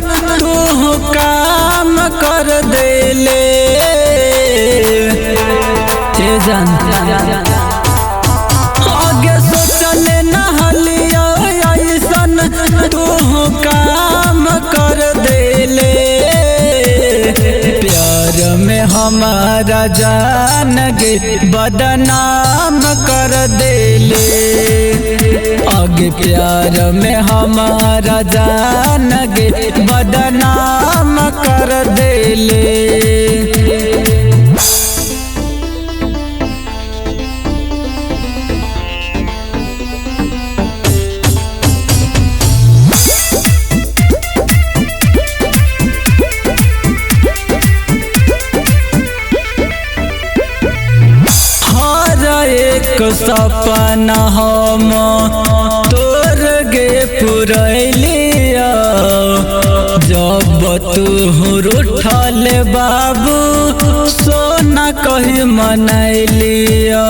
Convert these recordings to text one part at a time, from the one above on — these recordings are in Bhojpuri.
तू काम कर देले जान आगे सोचले न हलिया ऐसन तू काम कर देले प्यार में हमारा जान गे बदनाम कर देले आगे प्यार में हमारा जान गे बदनाम कर देले। एक सपना हम तोर गे पुरैलिया जब तू रूठल बाबू सोना कही मनैलिया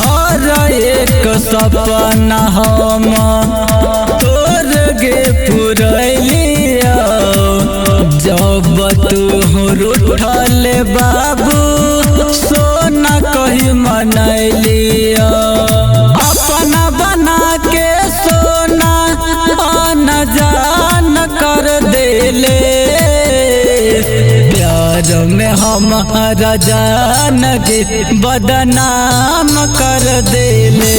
हर एक सपना हम तोर गे पुरैलिया जब तू रूठल बाबू सोना कही मनैलिया अपना बना के सोना आना जान कर देले प्यार में हमारा जान गे बदनाम कर देले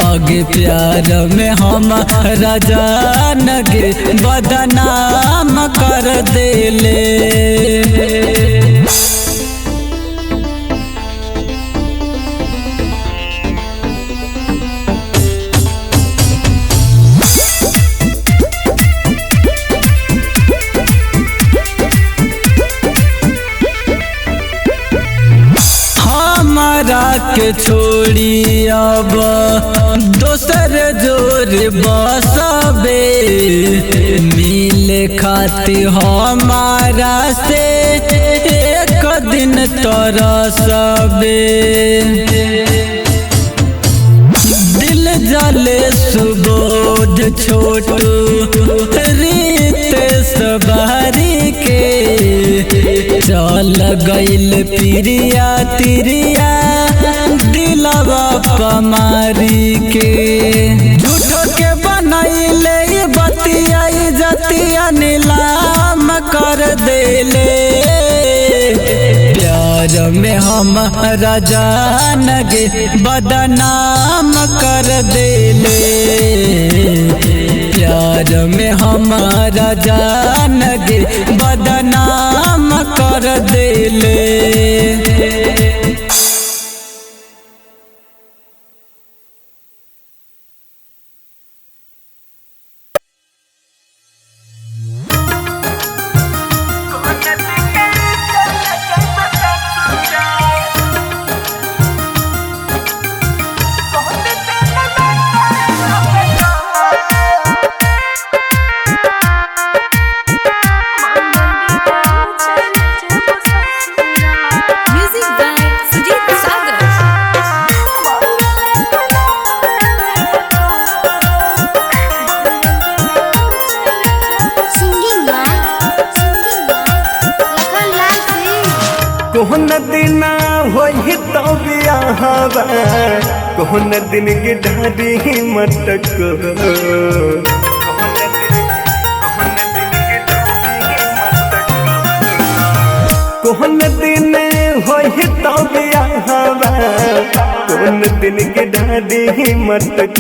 आगे प्यार में हमारा जान गे बदनाम कर देले। के छोड़ी अब दोसर जोर बसबे मिले खाती हमारा से एक दिन तरसबे दिल जले सुबोध छोटू रीत सवारी के चल गइल प्रिया तिरिया दिलवा पमारी के झूठो के बनैले बतिया जतिया नीलाम कर देले प्यार में हमारा जान गे बदनाम कर देले प्यार में हमारा जान गे बदनाम कर देले। कोहन दिन होई तो बियाहवा कोहन दिन के ढाडी मटक कोहन दिन होई तो बियाहवा कोहन दिन के ढाडी मटक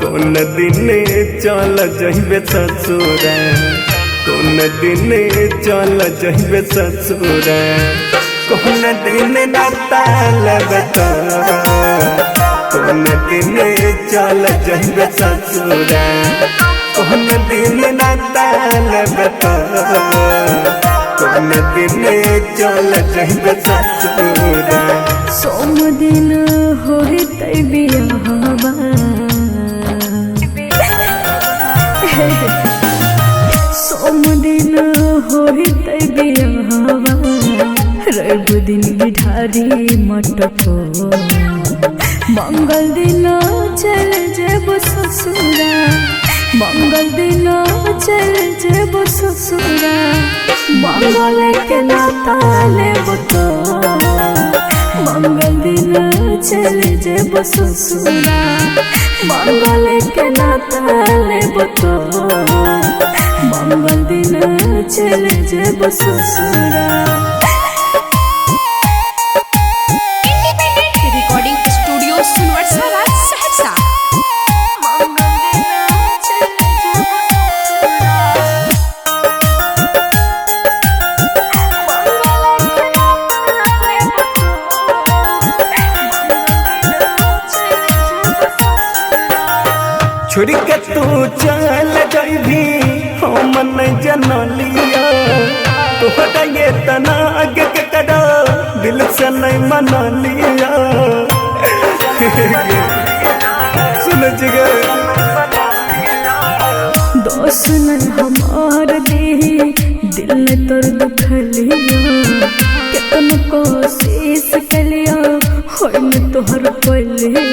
कोन दिन चल जइबे ससुरा कौन दिन चल जइबे ससुरा कौन दिन नाताल बता कौन दिन चल जइबे ससुरा कौन दिन नाताल बता कौन दिन चल जइबे ससुरा। सोम दिन होते बियाहवा सोम दिन होते बियाहवा रवि दिन बिठारी मटको मंगल दिन चल जेब ससुरा, मंगल दिन चल जेब ससुरा, मंगल के नाता लेब तो, मंगल दिन चल जेब ससुरा, मंगल के नाता लेब तो, मंगल दिन चल जेब ससुरा। छोड़ के तू चल जाइभी हम नहीं जनलिया, तोहरा ये तना आगे के कड़ा दिल से नहीं मना लिया। सुन जिगे दोस्त नहीं हमार दी दिल ने तोर दुखलिया, कितन कोशिश कलिया होय में तोहर पलिया।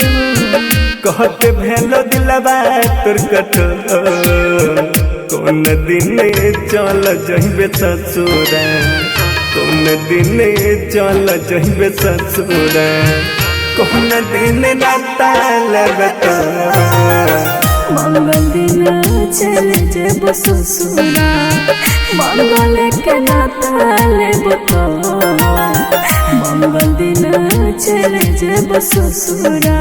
कहते भेलो दिलवा तोर कठोर, कौन दिन चल जहिबे ससुरा, कौन दिन चल जहिबे ससुरा, कौन दिन नाता लेबे तो, मंगल दिन चल जेब ससुरा, मंगल के नाता लेब तो, मंगल दिन चल जेब ससुरा।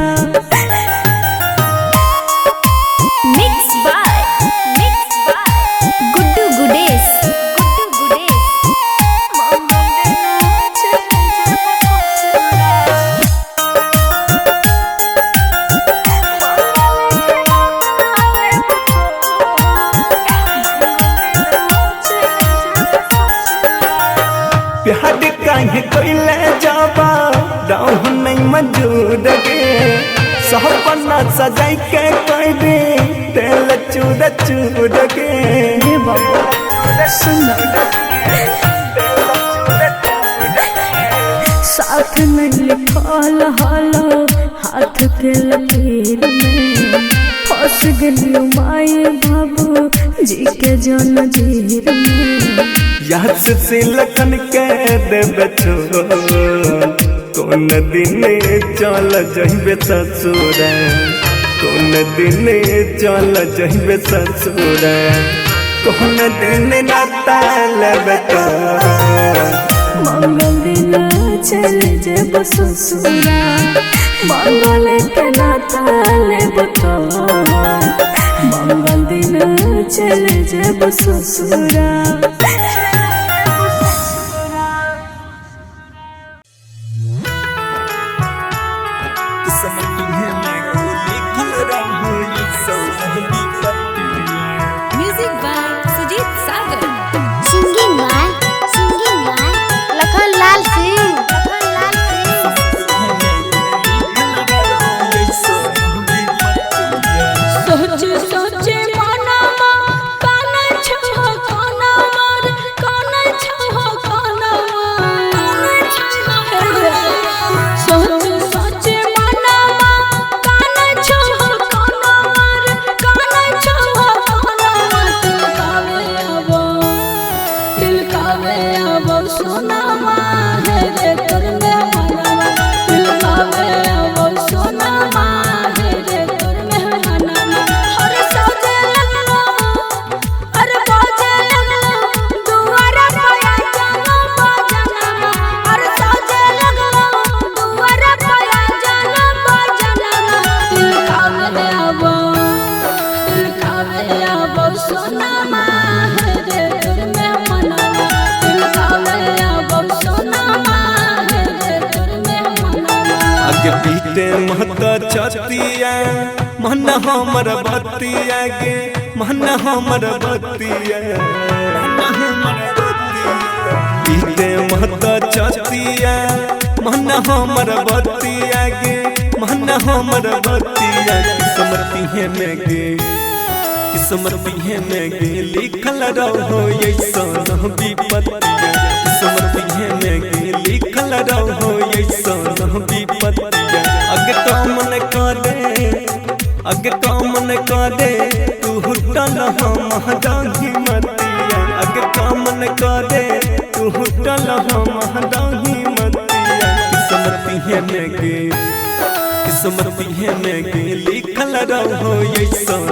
प्यार काहे कोइले जाबा दाह नहीं मंजूर गे, सपना सजाई के कोई भी तेल चूर चूर गे। हे बाबा सुन साथ में लिखल हालो हाथ के लकीर में, फंस गलियो माए बाबू जी के जन जीर में। याद से लखन के देबे छोड़, कौन दिन चल जहिबे ससुरा, कौन दिन चल जहिबे ससुरा, कौन दिन नाता लेबे तो, मंगल दिन चल जेब ससुरा, मंगल के नाता लेब तो, मंगल दिन चल जेब ससुरा। पीते महता छतिया मन हमर बतिया गे, मन हमर बतिया, पीते महता छतिया मन हमर बतिया गे, मन हमर बतिया, किस्मती है में गे किस्मत पिहे में गे लिखल रहो ऐसन विपत्तिया किस्मत पिहे में गे लिखल रहो ऐसन विपत्तिया अगे काम न करे तू हुटल हम दाही मतिया अगे काम न करे तू हुटल हम दाही मतिया किस्मत पिहे में गे लिखल रहो ऐसन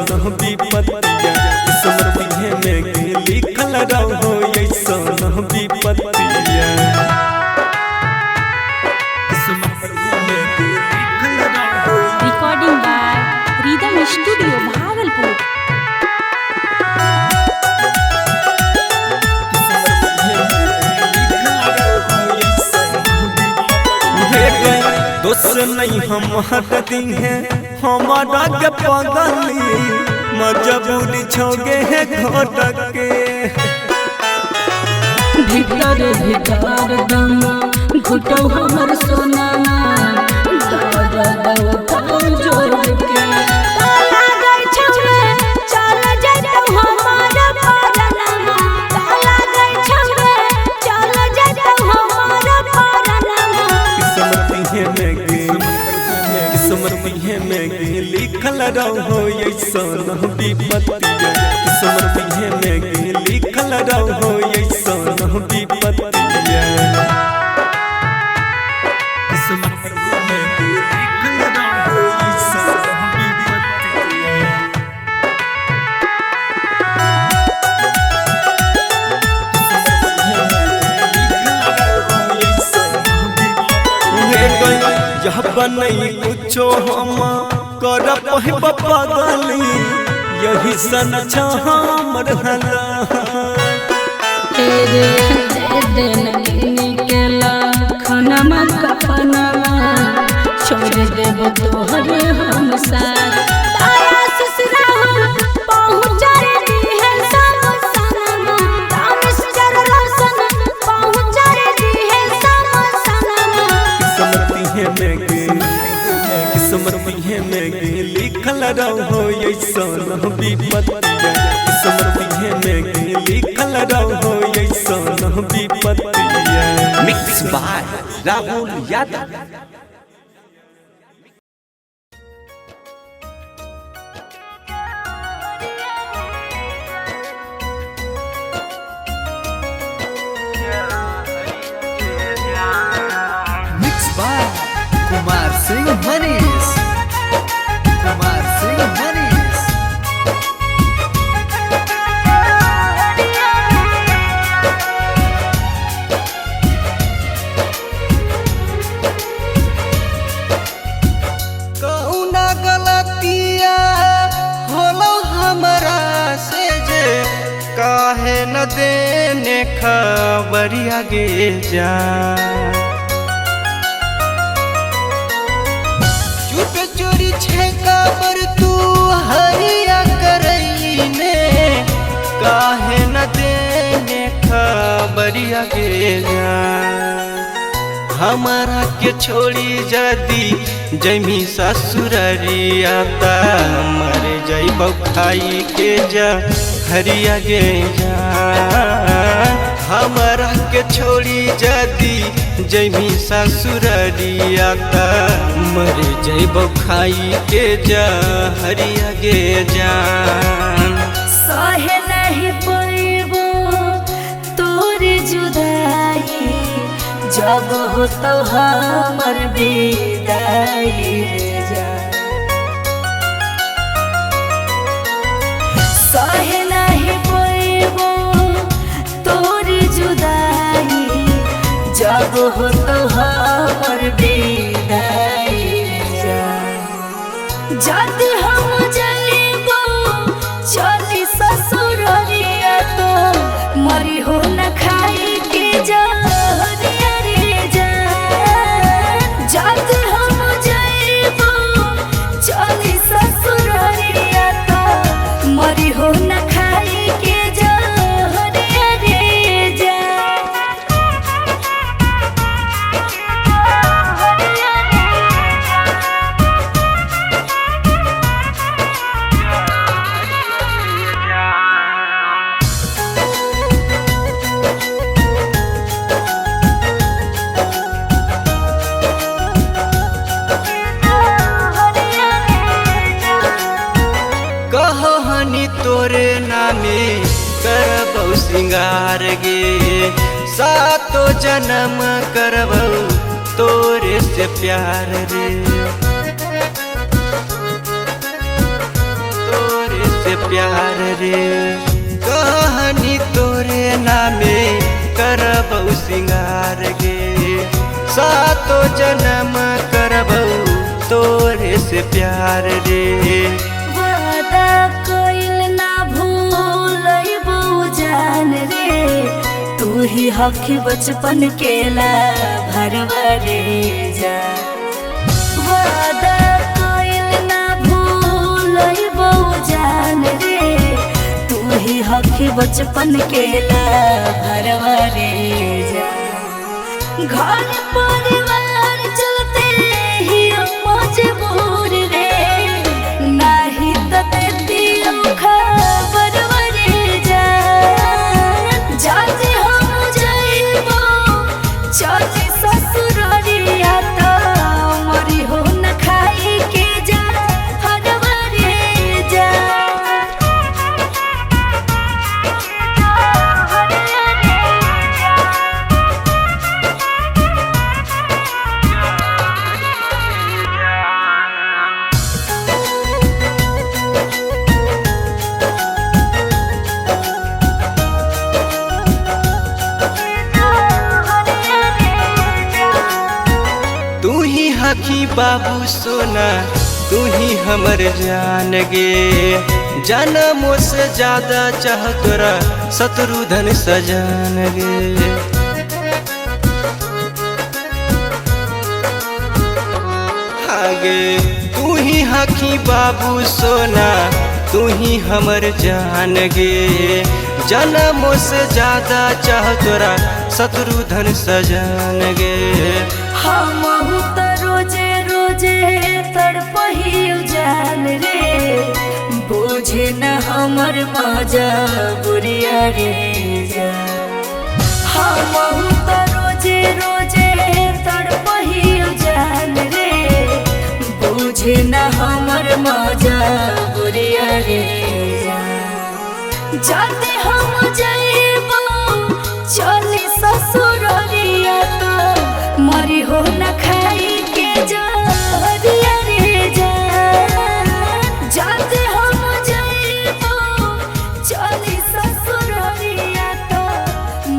विपत्तिया किस्मत पिहे में गे लिखल रहो ऐसन विपत्तिया recording by rhythm studio Bhagalpur. दोस्त नहीं हमारा दिन है हमारा के पगली मजबूरी छोगे है घोटक के भीतर भीतर दम घुटो हमर सोना जोर के ताला गई छवे चल जतो हमार परनमा ताला गई छवे चल जतो हमार परनमा किस्मत पिहे में गे लिखल रहो ऐसन विपत्तिया किस्मत पिहे में गे लिखल रहो ऐसन विपत्तिया किस्मत पिहे में गे लिखल रहो ऐसन विपत्तिया यह बनई कुछो हम कर पगली यही सन हमर हला तेरे दे निकला खनमा कफनमा छोड़ देब तोहरे हम साथ ताया ससुरा हम पहुँच रे है सब सनमा तामिस जर रसन पहुँच रे है सब सनमा किस्मत पिहे में गे लिखल रहो ऐसन विपत्तिया किस्मत पिहे में गे लिखल रहो ऐसन विपत्तिया mix by Rahul Yadav. Mix by Kumar Singh Manish कौना गलतिया होलो हमरा से जे काहे न देने खबरिया गे जा चुप चोरी छेका पर तू हरिया करईने काहे न देने खबरिया गे जा हमारा के छोड़ी जदी जमी ससुररिया ता मर जइब खाई के जा हरिया गे जा हमारा के छोड़ी जदी जमी ससुररिया ता मर जइब खाई के जा हरिया गे जा सहे नहीं पैबो तोर जुदाई जब हो तो हमर विदाई जा सहे नहीं पैबो तोर जुदाई जब हो तो हमर विदाई जा जद हम जइबो चली ससुररिया तो मरी हो न खाई के जा जद हम जइबो चली ससुररिया तो मरी हो न खाई के जा कहो हनी तोरे नामे करबौ सिंगार गे सातो जन्म करबौ तोरे से प्यार रे तोरे से प्यार रे कहानी तोरे नामे करबौ सिंगार गे सातो जन्म करबौ तोरे से प्यार रे वादा कोइल ना भूलइबो जान रे तू ही हकी बचपन के ला भरवा रे जा वादा कोइल ना भूलइबो जान रे तू ही हकी बचपन के ला भरवा रे जा घर परिवार चलते ही मजबूर रे नाही तो देती खबर रे जा जाते हम जाइबो चली ससुरारिया तो मरी हो न खाई के जा हरवा रे जा तू ही हकी बाबू सोना तू ही हमर जान गे जनमों से ज्यादा चाह तोरा शत्रुधन सजान गे आगे तू ही हकी बाबू सोना तू ही हमर जान गे जनमों से ज्यादा चाह तोरा शत्रुधन सजान गे हम तो रोजे रोजे तड़पही जान रे बुझे न हमर मजा बुरिया रे जा हम तो रोजे रोजे तड़पही जान रे बुझे न हमर मजा बुरिया रे जा जाते हम जाइबो चली ससुरारिया तो मरी हो न खाई के जा हरिया रे जा जाते हम जाइबो चली ससुरारिया तो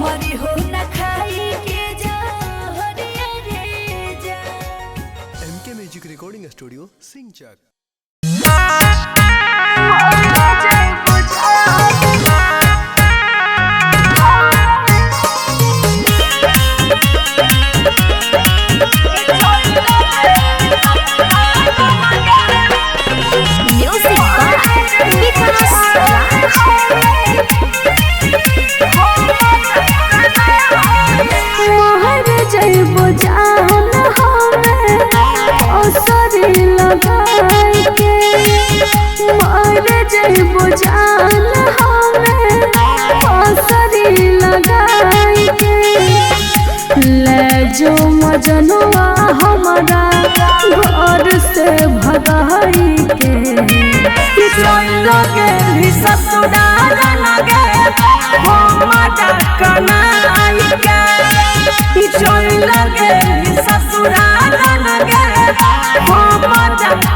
मरी हो न खाई के जा हरिया रे जा MK Music Recording Studio, Singchak. Music by Vikas मोहर जइबो जान हमें असरी लगाई के मोहर जइबो जान हमें असरी लगाई के ले जो मजनुआ हमारा घर से भगाई के लगे ससुराल लगे हम कनाई के लगे ससुराल लगे हम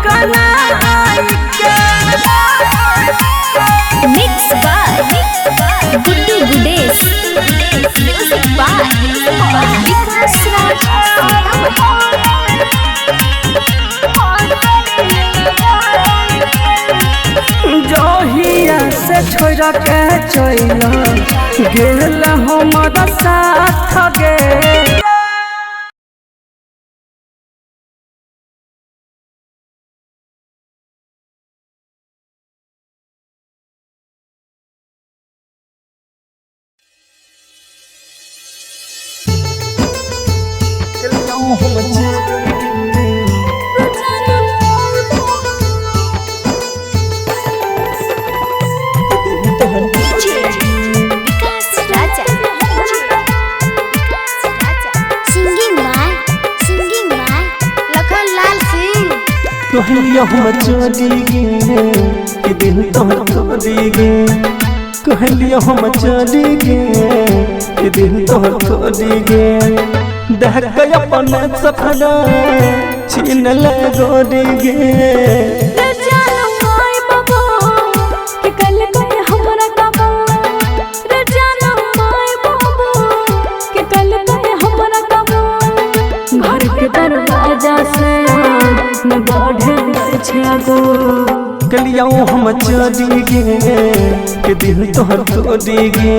कनाई के mix by Guddu Gudesh music by Vikas जहिया से छोड़ के चल गेल हमारा साथ गे कहलियो हम चोरी गे कि दिल तोहर तोरी गे कहलियो हम चोरी गे कि दिल तोहर तोरी गे देख के अपन सफरा छीन ले गोरी गे कलिया हम चोरी गे कि दिल तोहर तोरी गे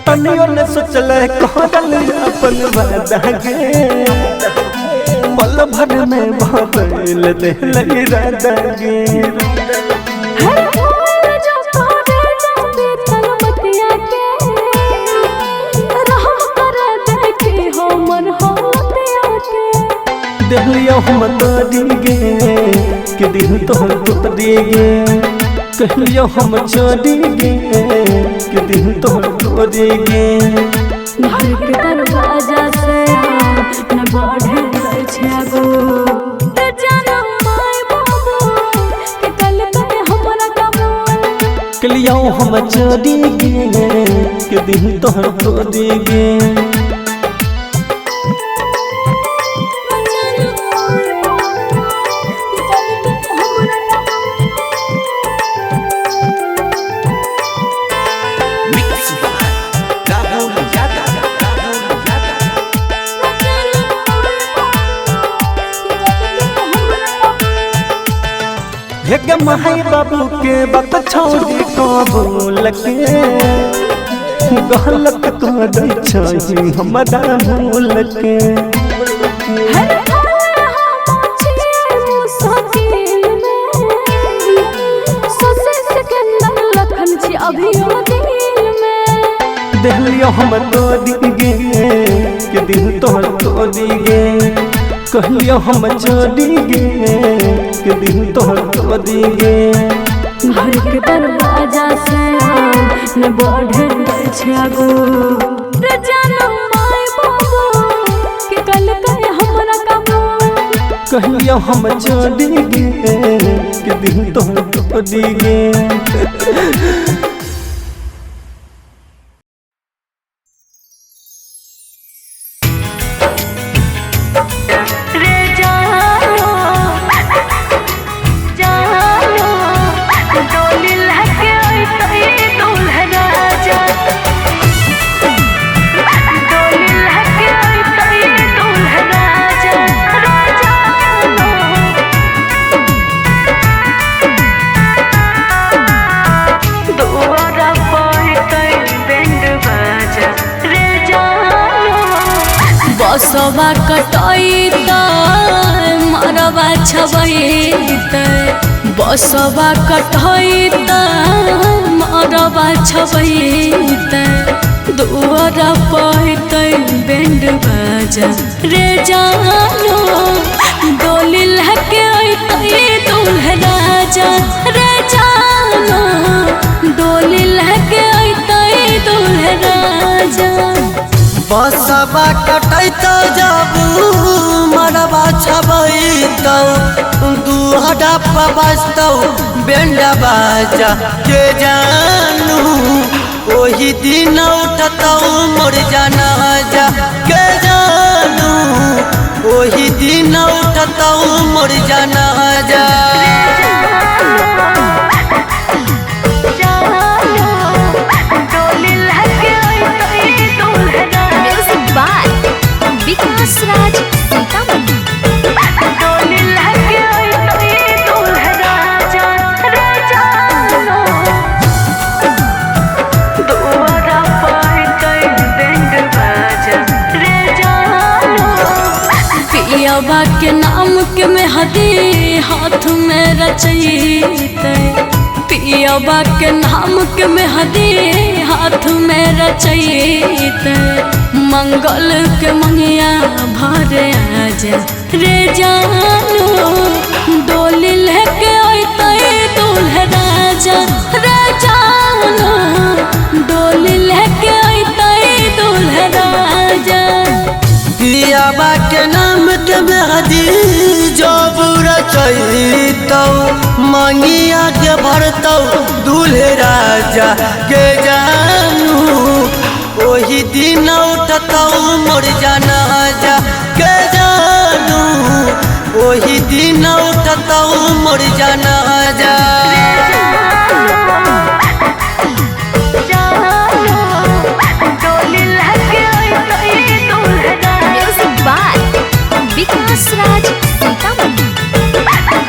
तनियो ने सोचल कहल अपन वादा गे पल भर में बदल दे राधा गे देहलियो हम तोरी गे कि दिल तोहर तोरी गे कहलियो हम चोरी गे कि दिल तोहर तोरी गे घर के दरवाजा से न बढ़े छै गो जानो माय बाबू कि कल कहे हमरा कबो कहलियो हम चोरी गे कि दिल तोहर तोरी गे हेगे माई बाबू के बात छोड़ी कबूल के गलत कर छी हमरा भूल के देहलियो हम तोरी गे कि दिल तोहर तोरी गे कहलियो हम चोरी गे कि दिल तोहर तोरी गे घर के दरवाजा से न बढ़े छै गो जानो माय बाबू कि कल कहे हमरा कबो कहलियो हम चोरी गे कि दिल तोहर तोरी गे बसवा कटई मरवा छबैत बसवा कटई मरवा छबैत दुआर पैत बैंड बाजा रे जानो डोली लहके दूल्हा राजा रे जानो डोली लहके दूल्हा राजा बसवा कटैत जाबू मरवा छबैत दुहरा पबस्तौ बैंड बाजा के जानू ओही दिन उठतौ मोर जनाजा के जानू ओही दिन उठतौ मोर जनाजा विकास राज सीतामढ़ी पियाबा के नाम के में हदी हाथ में रचैते पियबा के नाम के मेहदी हाथ में रचैत मंगल के मंगिया भर आजा रे जानू डोली लेके अइतै दूल्हे राजा रे जानू डोली लेके अइतै दूल्हे राजा। पियाबा के नाम के मेहदी जब रचैतौ मंगिया के भरतौ दूल्हे राजा के जानू ओही दिन उठतौ मोर जनाजा के जानू ओही दिन उठतौ मोर जनाजा। म्यूजिक बाय विकास राज सीतामढ़ी।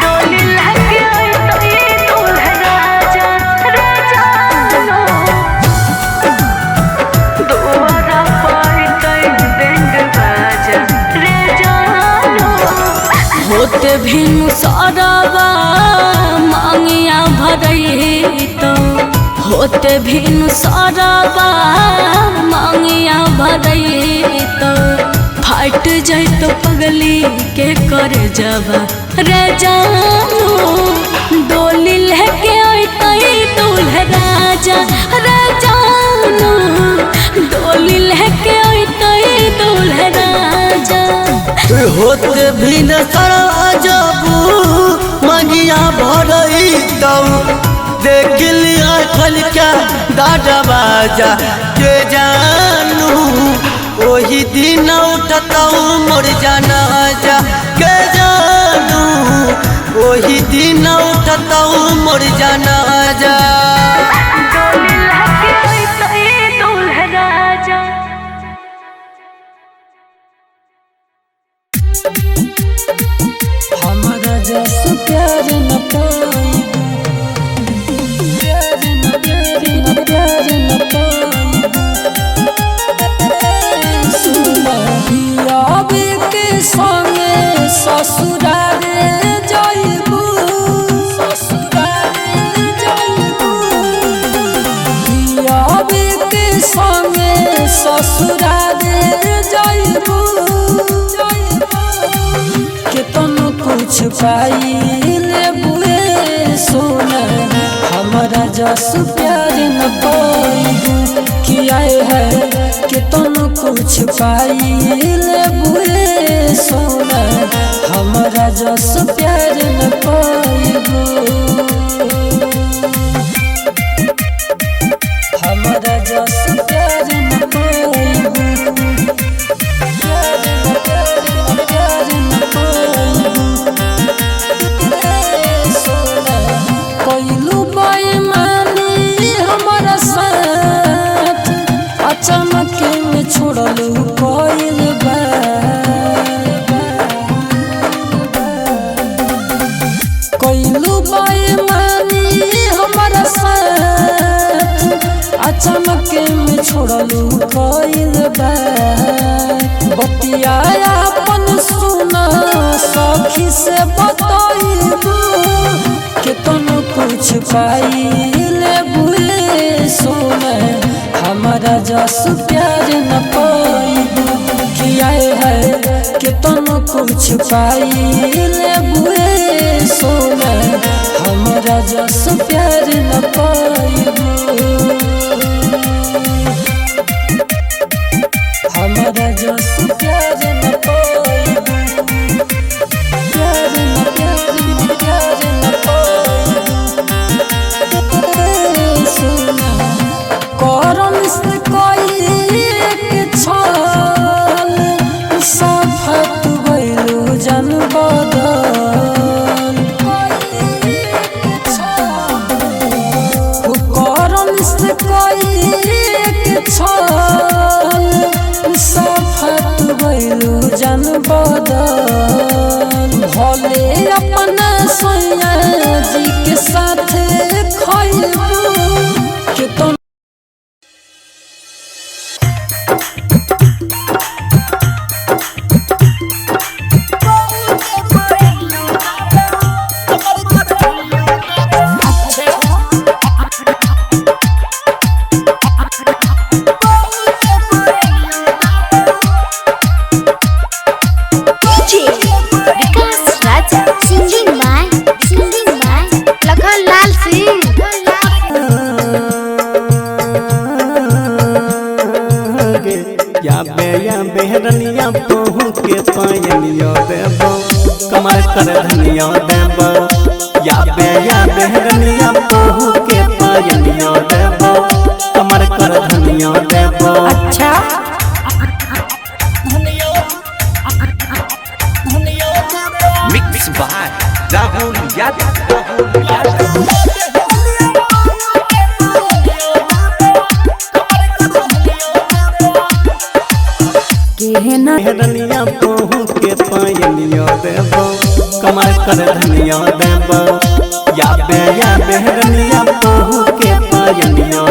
होते भिनु सरवा मांगिया भरैतौ होते भिनु सरवा मांगिया भरैतौ फाट जैतो पगली के कर जबा रे जानू डोली लेके अइतै दूल्हे राजा रे जानू डोली लेके अइतै दूल्हे राजा। होते भी न जबू मंगिया भरैतौ देख लिया खल क्या दादा बाजा के जानू ओही दिन उठतौ मोर जनाजा के जानू ओही दिन उठतौ मोर जनाजा। हमारा जस प्यार न पाई प्यार न पाई सुनियाबे के संगे ससुराल जाइबू पियाबे के संगे ससुराल जाइबू केतनो कुछ पाई लेबुए सोना हमारा जस प्यार न पाई किया है केतनो कुछ पाई लेबुए सोना हमारा जस प्यार न पाइबू हमारा जस प्यार न पाइबू कोइलू बेईमानी हमारा साथ अचानक में छोड़लू कोइल कोइलू बेईमानी हमारा साथ अचानक में छोड़लू कोइल बतिया अपन सुना सखी से बताइबू केतनो कुछ पाई लेबुए सोना हमारा जस प्यार न पाइबू किया है केतनो कुछ पाई लेबुए सोना हमारा जस प्यार न पाइबू हमारा जस प्यार न पाइबू प्यार न पाइबू सोना करम से कोई एक छल सफत गइलू जन बदल करम से कोई एक छल सफत गइलू जन बदल भले अपना सैया जी के साथ खइबू केतन मेहरनिया पहू के पायलिया देबो कमर कर धनिया देबो या मेहरनिया पहू के पायलिया देबो कमर कर धनिया देबो। अच्छा मिक्स बाय राहुल यादव। मेहरनिया पहू के पायलिया देबो कमर कर धनिया देबो या मेहरनिया पहू के पायलिया